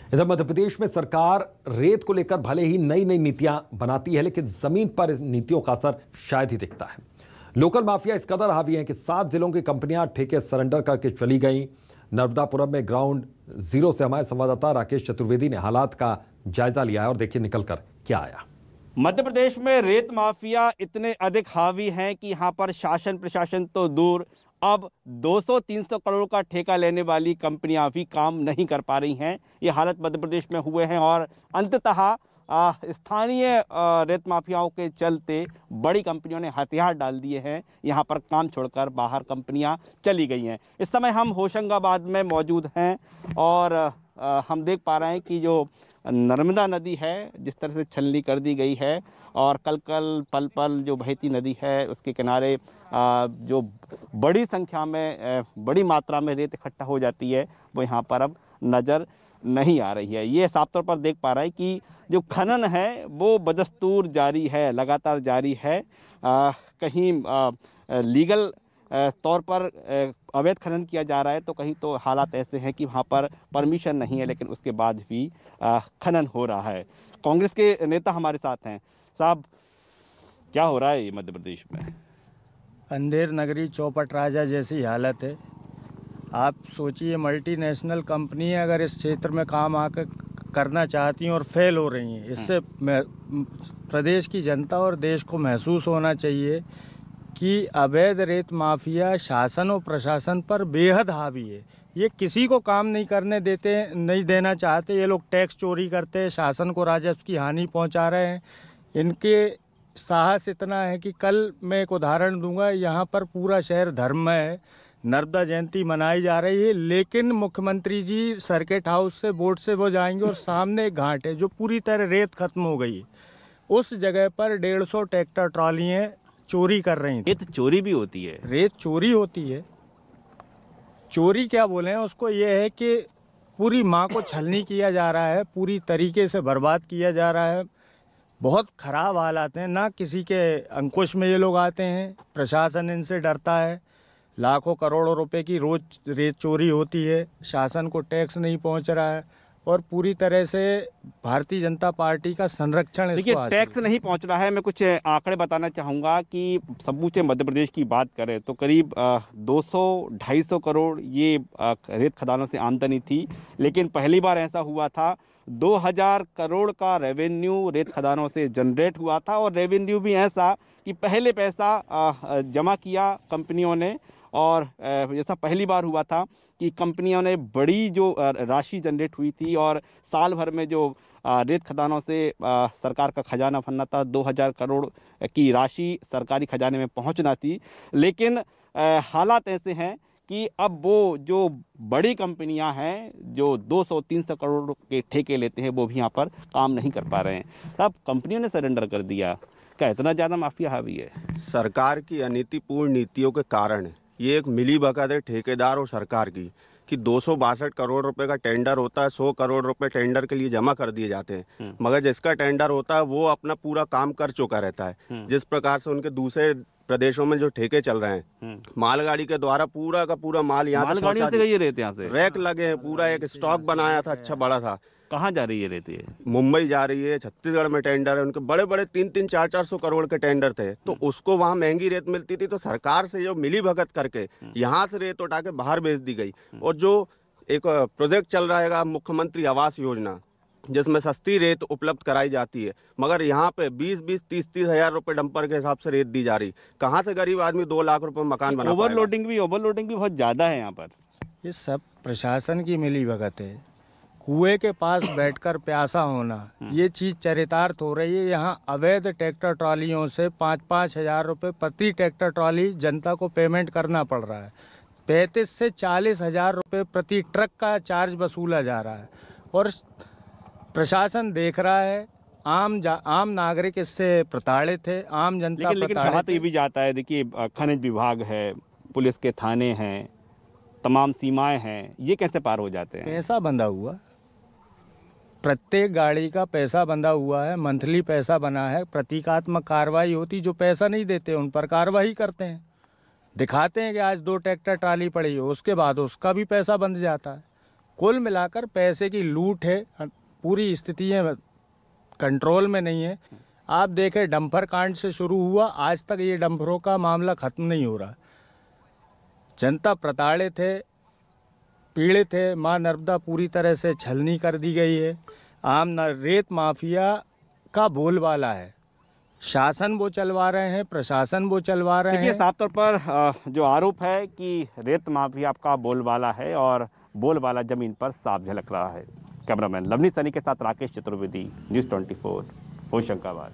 इधर मध्य प्रदेश में सरकार रेत को लेकर भले ही नई नई नीतियां बनाती है, लेकिन जमीन पर इन नीतियों का असर शायद ही दिखता है। लोकल माफिया इस कदर हावी है कि 7 जिलों की कंपनियां ठेके सरेंडर करके चली गई। नर्मदापुरम में ग्राउंड जीरो से हमारे संवाददाता राकेश चतुर्वेदी ने हालात का जायजा लिया है और देखिए निकलकर क्या आया। मध्य प्रदेश में रेत माफिया इतने अधिक हावी हैं कि यहाँ पर शासन प्रशासन तो दूर, अब 200-300 करोड़ का ठेका लेने वाली कंपनियां भी काम नहीं कर पा रही हैं। ये हालत मध्य प्रदेश में हुए हैं और अंततः स्थानीय रेत माफियाओं के चलते बड़ी कंपनियों ने हथियार डाल दिए हैं। यहाँ पर काम छोड़कर बाहर कंपनियां चली गई हैं। इस समय हम होशंगाबाद में मौजूद हैं और हम देख पा रहे हैं कि जो नर्मदा नदी है जिस तरह से छलनी कर दी गई है और कल कल पल पल जो बहती नदी है उसके किनारे जो बड़ी संख्या में बड़ी मात्रा में रेत इकट्ठा हो जाती है वो यहाँ पर अब नज़र नहीं आ रही है। ये साफ तौर पर देख पा रहे हैं कि जो खनन है वो बदस्तूर जारी है, लगातार जारी है। कहीं लीगल तौर पर अवैध खनन किया जा रहा है तो कहीं तो हालात ऐसे हैं कि वहाँ पर परमिशन नहीं है, लेकिन उसके बाद भी खनन हो रहा है। कांग्रेस के नेता हमारे साथ हैं। साहब, क्या हो रहा है ये मध्य प्रदेश में? अंधेर नगरी चौपट राजा जैसी हालत है। आप सोचिए, मल्टीनेशनल कंपनी अगर इस क्षेत्र में काम आकर करना चाहती हैं और फेल हो रही हैं, इससे प्रदेश की जनता और देश को महसूस होना चाहिए कि अवैध रेत माफिया शासन और प्रशासन पर बेहद हावी है। ये किसी को काम नहीं करने देते, नहीं देना चाहते। ये लोग टैक्स चोरी करते हैं, शासन को राजस्व की हानि पहुंचा रहे हैं। इनके साहस इतना है कि कल मैं एक उदाहरण दूंगा। यहाँ पर पूरा शहर धर्ममय है, नर्मदा जयंती मनाई जा रही है, लेकिन मुख्यमंत्री जी सर्किट हाउस से बोट से वो जाएंगे और सामने एक घाट है जो पूरी तरह रेत खत्म हो गई है। उस जगह पर 150 ट्रैक्टर ट्रॉलियाँ चोरी कर रही थी। रेत चोरी भी होती है? रेत चोरी होती है। चोरी क्या बोले हैं उसको, ये है कि पूरी माँ को छलनी किया जा रहा है, पूरी तरीके से बर्बाद किया जा रहा है। बहुत खराब हालात हैं, ना किसी के अंकुश में ये लोग आते हैं, प्रशासन इनसे डरता है। लाखों करोड़ों रुपए की रोज रेत चोरी होती है, शासन को टैक्स नहीं पहुंच रहा है और पूरी तरह से भारतीय जनता पार्टी का संरक्षण देखिए, टैक्स नहीं पहुंच रहा है। मैं कुछ आंकड़े बताना चाहूँगा कि समूचे मध्य प्रदेश की बात करें तो करीब 200-250 करोड़ ये रेत खदानों से आमदनी थी, लेकिन पहली बार ऐसा हुआ था 2000 करोड़ का रेवेन्यू रेत खदानों से जनरेट हुआ था। और रेवेन्यू भी ऐसा कि पहले पैसा जमा किया कंपनियों ने और जैसा पहली बार हुआ था कि कंपनियों ने बड़ी जो राशि जनरेट हुई थी और साल भर में जो रेत खदानों से सरकार का खजाना भरना था 2000 करोड़ की राशि सरकारी खजाने में पहुंचना थी। लेकिन हालात ऐसे हैं कि अब वो जो बड़ी कंपनियां हैं जो 200-300 करोड़ के ठेके लेते हैं वो भी यहाँ पर काम नहीं कर पा रहे हैं। तब कंपनियों ने सरेंडर कर दिया। क्या इतना ज़्यादा माफिया हावी है? सरकार की अनीतिपूर्ण नीतियों के कारण ये एक मिली भगत है ठेकेदार और सरकार की कि 262 करोड़ रुपए का टेंडर होता है, 100 करोड़ रुपए टेंडर के लिए जमा कर दिए जाते हैं, मगर जिसका टेंडर होता है वो अपना पूरा काम कर चुका रहता है। जिस प्रकार से उनके दूसरे प्रदेशों में जो ठेके चल रहे हैं, मालगाड़ी के द्वारा पूरा का पूरा माल यहाँ से मालगाड़ियों से गई रेत, यहाँ से रैक लगे हैं, पूरा एक स्टॉक बनाया था अच्छा बड़ा था। कहाँ जा रही है रेत? ये मुंबई जा रही है, छत्तीसगढ़ में टेंडर है, उनके बड़े बड़े 300-400 करोड़ के टेंडर थे, तो उसको वहाँ महंगी रेत मिलती थी, तो सरकार से जो मिली भगत करके यहाँ से रेत उठा के बाहर भेज दी गई। और जो एक प्रोजेक्ट चल रहा है मुख्यमंत्री आवास योजना, जिसमें सस्ती रेत उपलब्ध कराई जाती है, मगर यहाँ पे 20-30 हज़ार रुपए डंपर के हिसाब से रेत दी जा रही। कहाँ से गरीब आदमी 2 लाख रुपए मकान बना? ओवरलोडिंग भी बहुत ज़्यादा है यहाँ पर। ये सब प्रशासन की मिली भगत है। कुएं के पास बैठकर प्यासा होना, ये चीज़ चरितार्थ हो रही है। यहाँ अवैध ट्रैक्टर ट्रॉलियों से 5-5 हज़ार रुपये प्रति ट्रैक्टर ट्रॉली जनता को पेमेंट करना पड़ रहा है। 35 से 40 हज़ार रुपये प्रति ट्रक का चार्ज वसूला जा रहा है और प्रशासन देख रहा है। आम नागरिक इससे प्रताड़ित है, आम जनता लेकिन कहा तो ये भी जाता है, देखिए खनिज विभाग है, पुलिस के थाने हैं, तमाम सीमाएं हैं, ये कैसे पार हो जाते हैं? पैसा बंधा हुआ, प्रत्येक गाड़ी का पैसा बंधा हुआ है, मंथली पैसा बना है। प्रतीकात्मक कार्रवाई होती, जो पैसा नहीं देते उन पर कार्रवाई करते हैं, दिखाते हैं कि आज 2 ट्रैक्टर ट्राली पड़ी हो, उसके बाद उसका भी पैसा बंध जाता है। कुल मिलाकर पैसे की लूट है, पूरी स्थितियाँ कंट्रोल में नहीं है। आप देखें, डंपर कांड से शुरू हुआ, आज तक ये डंपरों का मामला खत्म नहीं हो रहा। जनता प्रताड़ित है, पीड़ित है। मां नर्मदा पूरी तरह से छलनी कर दी गई है। रेत माफिया का बोलबाला है, शासन वो चलवा रहे हैं, प्रशासन वो चलवा रहे हैं। साफ तौर पर जो आरोप है कि रेत माफिया आपका बोलबाला है और बोलबाला जमीन पर साफ झलक रहा है। कैमरामैन लवनी सनी के साथ राकेश चतुर्वेदी, न्यूज़ 24, होशंगाबाद।